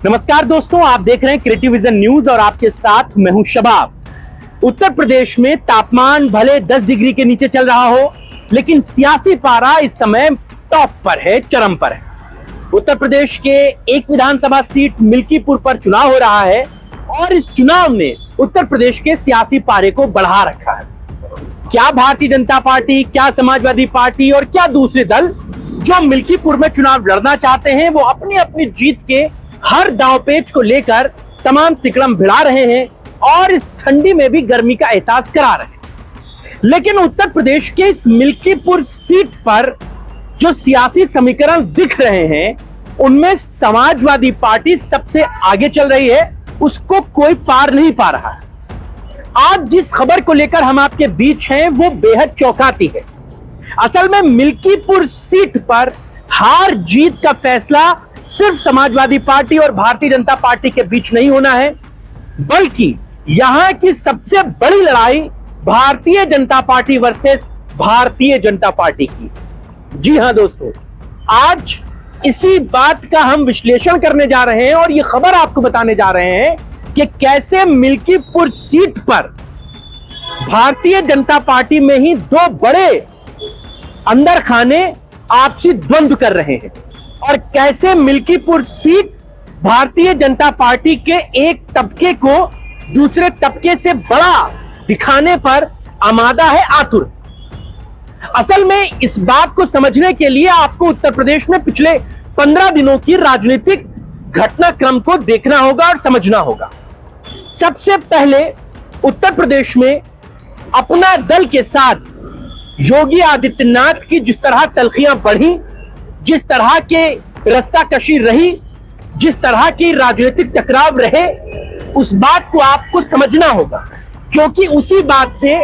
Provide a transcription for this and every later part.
नमस्कार दोस्तों, आप देख रहे हैं क्रिएटिव विजन न्यूज और आपके साथ मैं हूं शबाब। उत्तर प्रदेश में तापमान भले 10 डिग्री के नीचे चल रहा हो, लेकिन सियासी पारा इस समय टॉप पर है, चरम पर है। उत्तर प्रदेश के एक विधानसभा सीट मिल्कीपुर पर चुनाव हो रहा है और इस चुनाव ने उत्तर प्रदेश के सियासी पारे को बढ़ा रखा है। क्या भारतीय जनता पार्टी, क्या समाजवादी पार्टी और क्या दूसरे दल जो मिल्कीपुर में चुनाव लड़ना चाहते हैं, वो अपनी अपनी जीत के हर दांवपेच को लेकर तमाम तिकड़म भिड़ा रहे हैं और इस ठंडी में भी गर्मी का एहसास करा रहे हैं। लेकिन उत्तर प्रदेश के इस मिल्कीपुर सीट पर जो सियासी समीकरण दिख रहे हैं, उनमें समाजवादी पार्टी सबसे आगे चल रही है, उसको कोई पार नहीं पा रहा है। आज जिस खबर को लेकर हम आपके बीच हैं, वो बेहद चौंकाती है। असल में मिल्कीपुर सीट पर हार जीत का फैसला सिर्फ समाजवादी पार्टी और भारतीय जनता पार्टी के बीच नहीं होना है, बल्कि यहां की सबसे बड़ी लड़ाई Bharatiya Janata party versus Bharatiya Janata party की। जी हां दोस्तों, आज इसी बात का हम विश्लेषण करने जा रहे हैं और यह खबर आपको बताने जा रहे हैं कि कैसे मिल्कीपुर सीट पर भारतीय जनता पार्टी में ही दो बड़े अंदर खाने आपसी द्वंद्व कर रहे हैं और कैसे मिल्कीपुर सीट भारतीय जनता पार्टी के एक तबके को दूसरे तबके से बड़ा दिखाने पर आमादा है, आतुर। असल में इस बात को समझने के लिए आपको उत्तर प्रदेश में पिछले 15 दिनों की राजनीतिक घटनाक्रम को देखना होगा और समझना होगा। सबसे पहले उत्तर प्रदेश में अपना दल के साथ योगी आदित्यनाथ की जिस तरह तलखियां बढ़ी, जिस तरह के रस्साकशी रही, जिस तरह की राजनीतिक टकराव रहे, उस बात को आपको समझना होगा, क्योंकि उसी बात से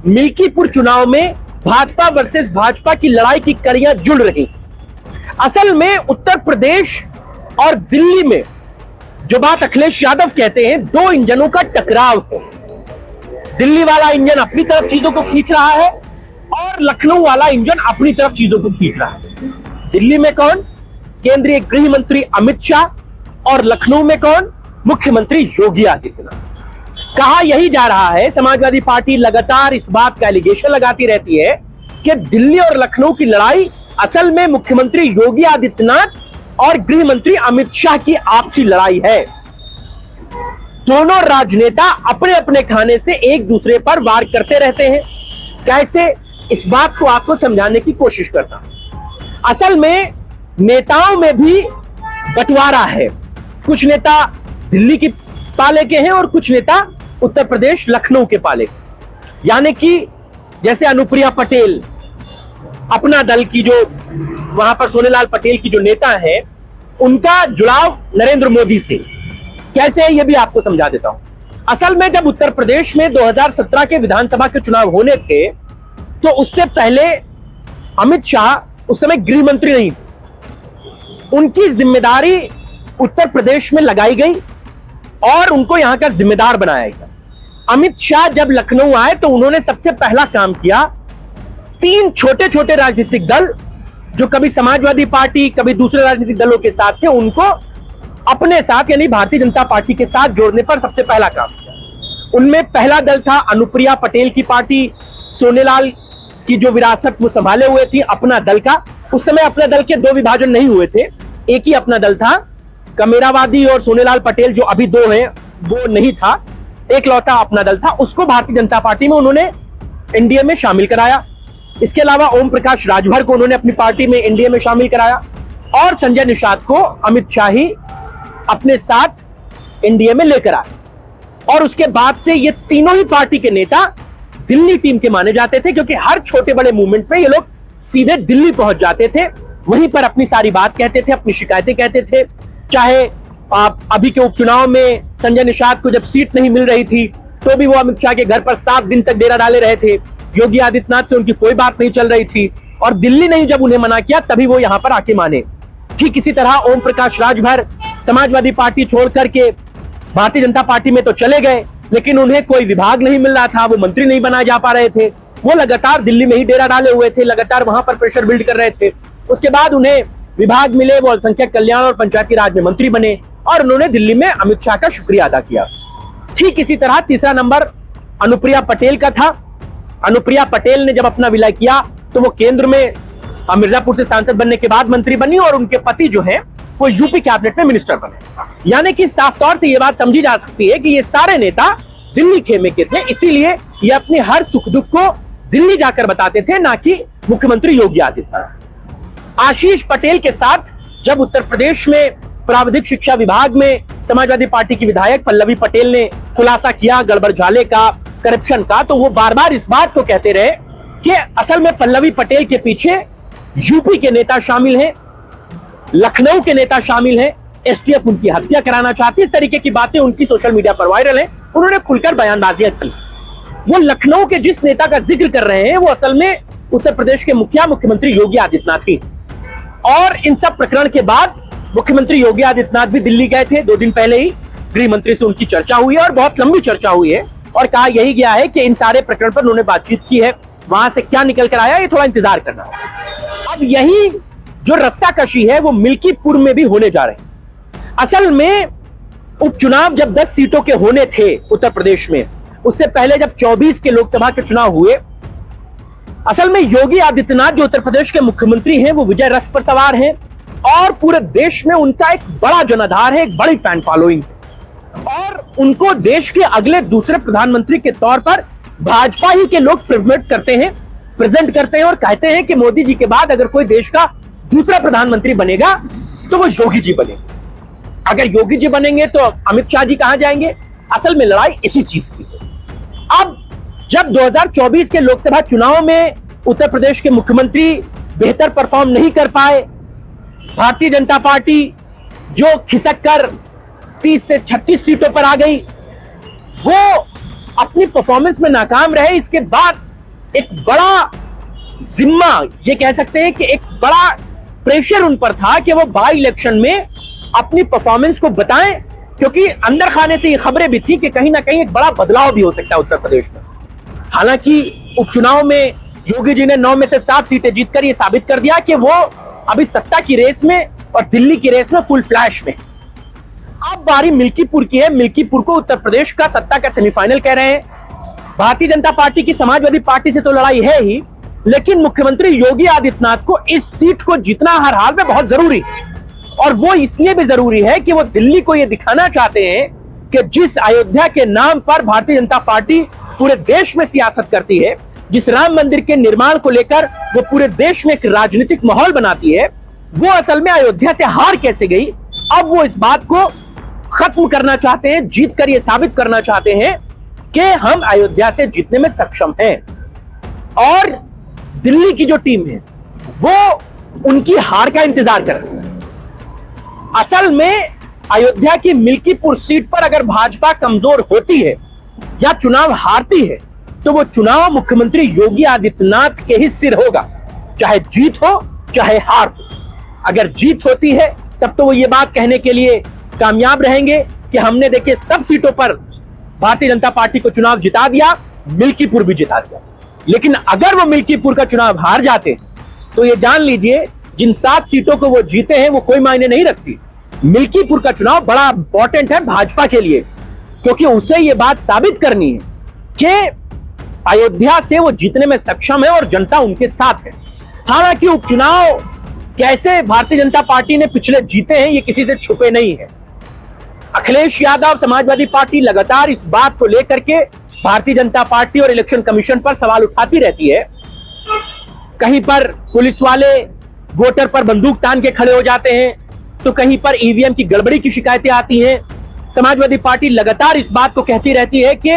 मिल्कीपुर चुनाव में भाजपा वर्सेस भाजपा की लड़ाई की कड़ियां जुड़ रही। असल में उत्तर प्रदेश और दिल्ली में जो बात अखिलेश यादव कहते हैं, दो इंजनों का टकराव है। दिल्ली वाला इंजन अपनी तरफ चीजों को खींच रहा है और लखनऊ वाला इंजन अपनी तरफ चीजों को खींच रहा है। दिल्ली में कौन? केंद्रीय गृह मंत्री अमित शाह और लखनऊ में कौन? मुख्यमंत्री योगी आदित्यनाथ। कहा यही जा रहा है, समाजवादी पार्टी लगातार इस बात का एलिगेशन लगाती रहती है कि दिल्ली और लखनऊ की लड़ाई असल में मुख्यमंत्री योगी आदित्यनाथ और गृह मंत्री अमित शाह की आपसी लड़ाई है। दोनों राजनेता अपने अपने खाने से एक दूसरे पर वार करते रहते हैं। कैसे, इस बात को आपको समझाने की कोशिश करता हूं। असल में नेताओं में भी बंटवारा है। कुछ नेता दिल्ली की पाले के हैं और कुछ नेता उत्तर प्रदेश लखनऊ के पाले। यानी कि जैसे अनुप्रिया पटेल, अपना दल की जो वहां पर सोनेलाल पटेल की जो नेता है, उनका जुड़ाव नरेंद्र मोदी से कैसे है, यह भी आपको समझा देता हूं। असल में जब उत्तर प्रदेश में 2017 के विधानसभा के चुनाव होने थे, तो उससे पहले अमित शाह उस समय गृह मंत्री नहीं थे। उनकी जिम्मेदारी उत्तर प्रदेश में लगाई गई और उनको यहां का जिम्मेदार बनाया गया। अमित शाह जब लखनऊ आए तो उन्होंने सबसे पहला काम किया, 3 छोटे छोटे राजनीतिक दल जो कभी समाजवादी पार्टी, कभी दूसरे राजनीतिक दलों के साथ थे, उनको अपने साथ यानी भारतीय जनता पार्टी के साथ जोड़ने पर सबसे पहला काम किया। उनमें पहला दल था अनुप्रिया पटेल की पार्टी, सोनेलाल की जो विरासत वो संभाले हुए थी अपना दल का। उस समय अपने दल के 2 विभाजन नहीं हुए थे, एक ही अपना दल था। कमेरावादी और सोनेलाल पटेल जो अभी 2 हैं, वो नहीं था, एक लौता अपना दल था। उसको भारतीय जनता पार्टी में उन्होंने एनडीए में शामिल कराया। इसके अलावा ओम प्रकाश राजभर को उन्होंने अपनी पार्टी में एनडीए में शामिल कराया और संजय निषाद को अमित शाह ही अपने साथ एनडीए में लेकर आए। और उसके बाद से ये तीनों ही पार्टी के नेता दिल्ली टीम के माने जाते थे, क्योंकि हर छोटे बड़े मूवमेंट में ये लोग सीधे दिल्ली पहुंच जाते थे, वहीं पर अपनी सारी बात कहते थे, अपनी शिकायतें कहते थे। चाहे अभी के उपचुनाव में संजय निषाद को जब सीट नहीं मिल रही थी, तो भी वो अमित शाह के घर पर 7 दिन तक डेरा डाले रहे थे। योगी आदित्यनाथ से उनकी कोई बात नहीं चल रही थी और दिल्ली ने जब उन्हें मना किया, तभी वो यहां पर आके माने। ठीक इसी तरह ओम प्रकाश राजभर समाजवादी पार्टी छोड़ करके भारतीय जनता पार्टी में तो चले गए, लेकिन उन्हें कोई विभाग नहीं मिल रहा था, वो मंत्री नहीं बनाए जा पा रहे थे। वो लगातार दिल्ली में ही डेरा डाले हुए थे, लगातार वहां पर प्रेशर बिल्ड कर रहे थे। उसके बाद उन्हें विभाग मिले, वो अल्पसंख्यक कल्याण और पंचायती राज में मंत्री बने और उन्होंने दिल्ली में अमित शाह का शुक्रिया अदा किया। ठीक इसी तरह तीसरा नंबर अनुप्रिया पटेल का था। अनुप्रिया पटेल ने जब अपना विलय किया तो वो केंद्र में मिर्जापुर से सांसद बनने के बाद मंत्री बनी और उनके पति जो है वो यूपी कैबिनेट में मिनिस्टर बने। यानी कि साफ तौर से ये बात समझी जा सकती है कि ये सारे नेता दिल्ली खेमे के थे, इसीलिए ये अपने हर सुख दुख को दिल्ली जाकर बताते थे, ना कि मुख्यमंत्री योगी आदित्यनाथ। आशीष पटेल के साथ जब उत्तर प्रदेश में प्राविधिक शिक्षा विभाग में समाजवादी पार्टी की विधायक पल्लवी पटेल ने खुलासा किया गड़बड़ घोटाले का, करप्शन का, तो वो बार बार इस बात को कहते रहे कि असल में पल्लवी पटेल के पीछे यूपी के नेता शामिल हैं, लखनऊ के नेता शामिल हैं, एसटीएफ उनकी हत्या कराना चाहती है। इस तरीके की बातें उनकी सोशल मीडिया पर वायरल हैं। उन्होंने खुलकर बयानबाजियां की। वो लखनऊ के जिस नेता का जिक्र कर रहे हैं वो असल में उत्तर प्रदेश के मुख्यमंत्री योगी आदित्यनाथ ही। और इन सब प्रकरण के बाद मुख्यमंत्री योगी आदित्यनाथ भी दिल्ली गए थे। 2 दिन पहले ही गृह मंत्री से उनकी चर्चा हुई है और बहुत लंबी चर्चा हुई है और कहा यही गया है कि इन सारे प्रकरण पर उन्होंने बातचीत की है। वहां से क्या निकल कर आया ये थोड़ा इंतजार करना है। अब यही जो रस्साकशी है वो मिल्कीपुर में भी होने जा रहे हैं। असल में उपचुनाव जब 10 सीटों के होने थे उत्तर प्रदेश में, उससे पहले जब 24 के लोकसभा के चुनाव हुए, असल में योगी आदित्यनाथ जो उत्तर प्रदेश के मुख्यमंत्री हैं वो विजय रथ पर सवार हैं और पूरे देश में उनका एक बड़ा जनाधार है, एक बड़ी फैन फॉलोइंग है और उनको देश के अगले दूसरे प्रधानमंत्री के तौर पर भाजपा ही के लोग प्रेजेंट करते हैं और कहते हैं कि मोदी जी के बाद अगर कोई देश का दूसरा प्रधानमंत्री बनेगा तो वो योगी जी बनेंगे। अगर योगी जी बनेंगे तो अमित शाह जी कहां जाएंगे? असल में लड़ाई इसी चीज की है। अब जब 2024 के लोकसभा चुनाव में उत्तर प्रदेश के मुख्यमंत्री बेहतर परफॉर्म नहीं कर पाए, भारतीय जनता पार्टी जो खिसक कर 30 से 36 सीटों पर आ गई, वो अपनी परफॉर्मेंस में नाकाम रहे। इसके बाद एक बड़ा जिम्मा, ये कह सकते हैं कि एक बड़ा प्रेशर उन पर था कि वो बाई इलेक्शन में अपनी परफॉर्मेंस को बताएं, क्योंकि अंदर खाने से ये खबरें भी थी कि कहीं ना कहीं एक बड़ा बदलाव भी हो सकता है उत्तर प्रदेश में। हालांकि उपचुनाव में योगी जी ने 9 में से 7 सीटें जीतकर ये साबित कर दिया कि वो अभी सत्ता की रेस में और दिल्ली की रेस में फुल फ्लैश में। अब बारी मिल्कीपुर की है। मिल्कीपुर को उत्तर प्रदेश का सत्ता का सेमीफाइनल कह रहे हैं। भारतीय जनता पार्टी की समाजवादी पार्टी से तो लड़ाई है ही, लेकिन मुख्यमंत्री योगी आदित्यनाथ को इस सीट को जीतना हर हाल में बहुत जरूरी है और वो इसलिए भी जरूरी है कि वो दिल्ली को ये दिखाना चाहते हैं कि जिस अयोध्या के नाम पर भारतीय जनता पार्टी पूरे देश में सियासत करती है, जिस राम मंदिर के निर्माण को लेकर वो पूरे देश में एक राजनीतिक माहौल बनाती है, वो असल में अयोध्या से हार कैसे गई। अब वो इस बात को खत्म करना चाहते हैं, जीत कर ये साबित करना चाहते हैं कि हम अयोध्या से जीतने में सक्षम हैं। और दिल्ली की जो टीम है वो उनकी हार का इंतजार कर रही है। असल में अयोध्या की मिल्कीपुर सीट पर अगर भाजपा कमजोर होती है या चुनाव हारती है तो वो चुनाव मुख्यमंत्री योगी आदित्यनाथ के ही सिर होगा, चाहे जीत हो चाहे हार हो। अगर जीत होती है तब तो वो ये बात कहने के लिए कामयाब रहेंगे कि हमने देखिए सब सीटों पर भारतीय जनता पार्टी को चुनाव जिता दिया, मिल्कीपुर भी जिता दिया। लेकिन अगर वो मिल्कीपुर का चुनाव हार जाते तो ये जान लीजिए जिन 7 सीटों को वो जीते हैं वो कोई मायने नहीं रखती। मिल्कीपुर का चुनाव बड़ा इंपॉर्टेंट है भाजपा के लिए, क्योंकि उसे ये बात साबित करनी है कि अयोध्या से वो जीतने में सक्षम है और जनता उनके साथ है। हालांकि उपचुनाव कैसे भारतीय जनता पार्टी ने पिछले जीते हैं ये किसी से छुपे नहीं है। अखिलेश यादव समाजवादी पार्टी लगातार इस बात को लेकर के भारतीय जनता पार्टी और इलेक्शन कमीशन पर सवाल उठाती रहती है। कहीं पर पुलिस वाले वोटर पर बंदूक तान के खड़े हो जाते हैं तो कहीं पर ईवीएम की गड़बड़ी की शिकायतें आती हैं। समाजवादी पार्टी लगातार इस बात को कहती रहती है कि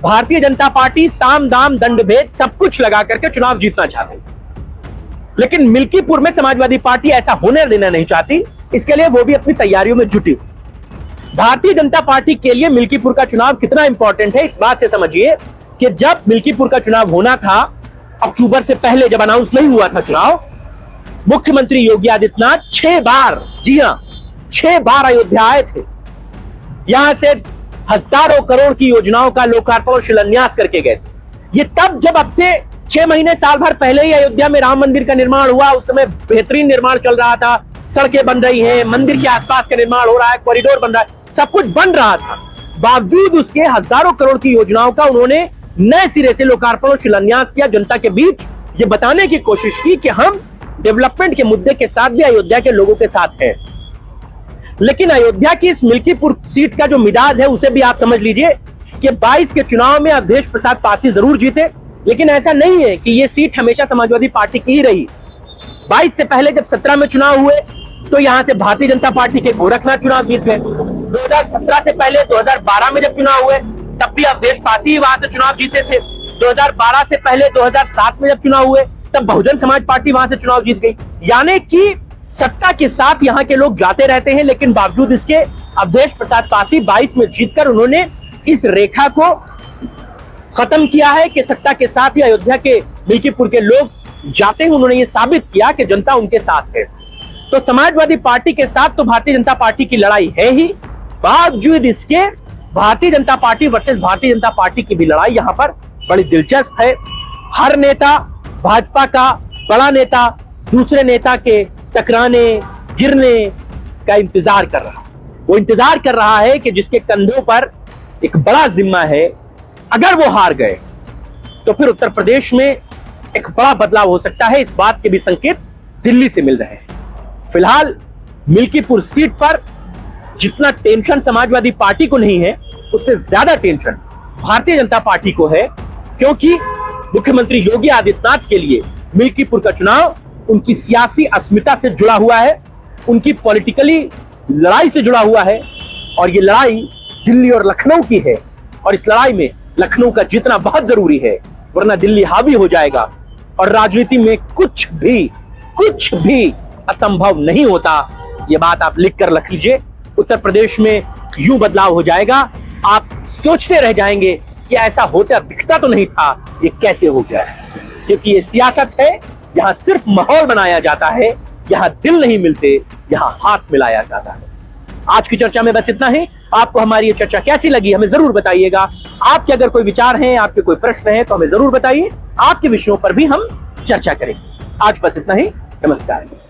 भारतीय जनता पार्टी साम दाम दंड भेद सब कुछ लगा करके चुनाव जीतना चाहती है, लेकिन मिल्कीपुर में समाजवादी पार्टी ऐसा होने देना नहीं चाहती। इसके लिए वो भी अपनी तैयारियों में जुटी। भारतीय जनता पार्टी के लिए मिल्कीपुर का चुनाव कितना इंपॉर्टेंट है इस बात से समझिए कि जब मिल्कीपुर का चुनाव होना था अक्टूबर से पहले, जब अनाउंस नहीं हुआ था चुनाव, मुख्यमंत्री योगी आदित्यनाथ 6 बार, जी हां 6 बार अयोध्या आए थे। यहां से हजारों करोड़ की योजनाओं का लोकार्पण और शिलान्यास करके गए थे। ये तब जब अब से 6 महीने साल भर पहले ही अयोध्या में राम मंदिर का निर्माण हुआ, उस समय बेहतरीन निर्माण चल रहा था, सड़कें बन रही हैं, मंदिर के आसपास का निर्माण हो रहा है, कॉरिडोर बन रहा है, सब कुछ बन रहा था। बावजूद उसके हजारों करोड़ की योजनाओं का उन्होंने नए सिरे से लोकार्पण और शिलान्यास किया। जनता के बीच ये बताने की कोशिश की कि हम डेवलपमेंट के मुद्दे के साथ भी अयोध्या के लोगों के साथ हैं। लेकिन अयोध्या की इस मिल्कीपुर सीट का जो मिजाज है उसे भी आप समझ लीजिए कि 22 के चुनाव में अवधेश प्रसाद पासी जरूर जीते, लेकिन ऐसा नहीं है कि यह सीट हमेशा समाजवादी पार्टी की ही रही। 22 से पहले जब 17 में चुनाव हुए तो यहां से भारतीय जनता पार्टी के गोरखनाथ चुनाव जीत गए। 2017 से पहले 2012 में जब चुनाव हुए तब भी अवधेश पासी वहां से चुनाव जीते थे। 2012 से पहले 2007 में जब चुनाव हुए तब बहुजन समाज पार्टी वहां से चुनाव जीत गई। यानी कि सत्ता के साथ यहां के लोग जाते रहते हैं, लेकिन बावजूद इसके अवधेश प्रसाद पासी 22 में जीतकर उन्होंने इस रेखा को खत्म किया है कि सत्ता के साथ ही अयोध्या के मिल्कीपुर के लोग जाते हैं। उन्होंने ये साबित किया कि जनता उनके साथ है। तो समाजवादी पार्टी के साथ तो भारतीय जनता पार्टी की लड़ाई है ही, बावजूद इसके Bharatiya Janata party versus Bharatiya Janata party की भी लड़ाई यहां पर बड़ी दिलचस्प है। हर नेता, भाजपा का बड़ा नेता दूसरे नेता के टकराने, गिरने का इंतजार कर रहा है। वो इंतजार कर रहा है कि जिसके कंधों पर एक बड़ा जिम्मा है, अगर वो हार गए तो फिर उत्तर प्रदेश में एक बड़ा बदलाव हो सकता है। इस बात के भी संकेत दिल्ली से मिल रहे हैं। फिलहाल मिल्कीपुर सीट पर जितना टेंशन समाजवादी पार्टी को नहीं है, उससे ज्यादा टेंशन भारतीय जनता पार्टी को है, क्योंकि मुख्यमंत्री योगी आदित्यनाथ के लिए मिल्कीपुर का चुनाव उनकी सियासी अस्मिता से जुड़ा हुआ है, उनकी पॉलिटिकली लड़ाई से जुड़ा हुआ है। और ये लड़ाई दिल्ली और लखनऊ की है, और इस लड़ाई में लखनऊ का जीतना बहुत जरूरी है, वरना दिल्ली हावी हो जाएगा और राजनीति में कुछ भी असंभव नहीं होता। ये बात आप लिख कर रख लीजिए। उत्तर प्रदेश में यूं बदलाव हो जाएगा, आप सोचते रह जाएंगे कि ऐसा होता दिखता तो नहीं था, ये कैसे हो गया है। क्योंकि ये सियासत है, यहां सिर्फ माहौल बनाया जाता है, यहां दिल नहीं मिलते, यहां हाथ मिलाया जाता है। आज की चर्चा में बस इतना ही। आपको हमारी ये चर्चा कैसी लगी हमें जरूर बताइएगा। आपके अगर कोई विचार हैं, आपके कोई प्रश्न हैं तो हमें जरूर बताइए। आपके विषयों पर भी हम चर्चा करेंगे। आज बस इतना ही। नमस्कार।